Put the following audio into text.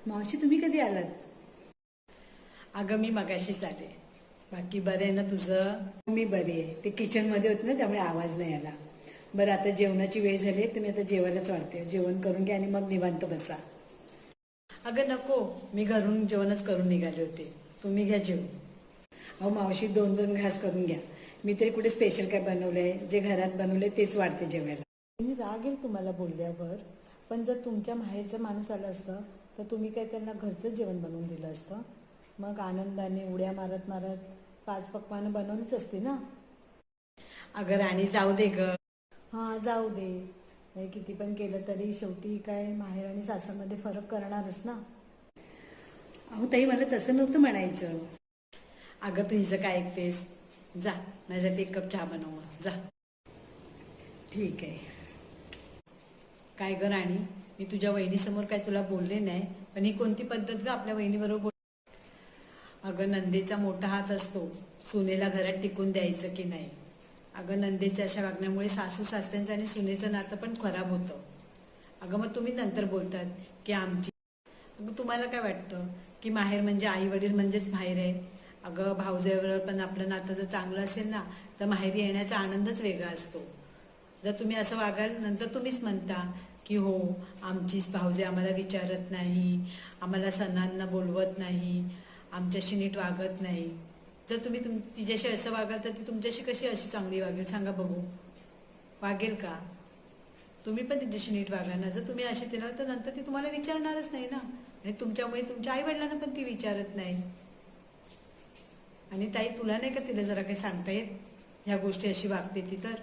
मावशी तुम्ही कधी आलात? अगं मी मगाशीच आले. बाकी बरं आहे ना तुझं? मी बरी आहे. ते किचन मध्ये होते ना त्यामुळे आवाज नाही आला. बरं आता जेवणाची वेळ झाली, तुम्ही आता जेवायलाच वाढते. जेवण करून घ्या आणि मग निवांत बसा. अगं नको, मी घरून जेवणच करून निघाले होते. तुम्ही घ्या जेवण. अहो मावशी 2-2 घास करून घ्या. मी तरी कुठे स्पेशल काय बनवलंय? जे घरात बनवलंय तेच वाढते जेवायला. मी राग येईल तुम्हाला बोलल्यावर, पण जर तुमच्या माहेरचा माणूस आला असतं तर तुम्ही काय त्यांना घरचंच जेवण बनवून दिलं असतं. मग आनंदाने उड्या मारत मारत 5 पक्वानं बनवलीच असती ना. अगं राणी जाऊ दे ग. हां जाऊ दे. नाही किती पण केलं तरी शेवटी काय माहेर आणि सासरमध्ये फरक करणारच ना. अहो ताई मला तसं नव्हतं म्हणायचं. अगं तू हिचं काय ऐकतेस? जा माझ्यासाठी 1 कप चहा बनव मग, जा. ठीक आहे. काय ग राणी, मी तुझ्या वहिनीसमोर काय तुला बोलले नाही, पण ही कोणती पद्धत ग आपल्या वहिनीबरोबर बोल. अगं नंदेचा मोठा हात असतो सुनेला घरात टिकून द्यायचं की नाही. अगं नंदेच्या अशा वागण्यामुळे सासू सासऱ्यांचं आणि सुनेचं नातं पण खराब होतं. अगं मग तुम्ही नंतर बोलतात की आमची. अगं तुम्हाला काय वाटतं की माहेर म्हणजे आई वडील म्हणजेच माहेर आहे? अगं भावजेबरोबर पण आपलं नातं जर चांगलं असेल ना तर माहेरी येण्याचा आनंदच वेगळा असतो. जर तुम्ही असं वागाल नंतर तुम्हीच म्हणता की हो आमचीच भावजे आम्हाला विचारत नाही, आम्हाला सणांना बोलवत नाही, आमच्याशी नीट वागत नाही. जर तुम्ही तिच्याशी असं वागाल तर ती तुमच्याशी कशी अशी चांगली वागेल सांगा बघू? वागेल का? तुम्ही पण तिच्याशी नीट वागा ना. जर तुम्ही अशी तिला तर नंतर ती तुम्हाला विचारणारच नाही ना. आणि तुमच्यामुळे तुमच्या आई वडिलांना पण ती विचारत नाही. आणि ताई तुला नाही का तिला जरा काही सांगता येत ह्या गोष्टी अशी वागते ती तर?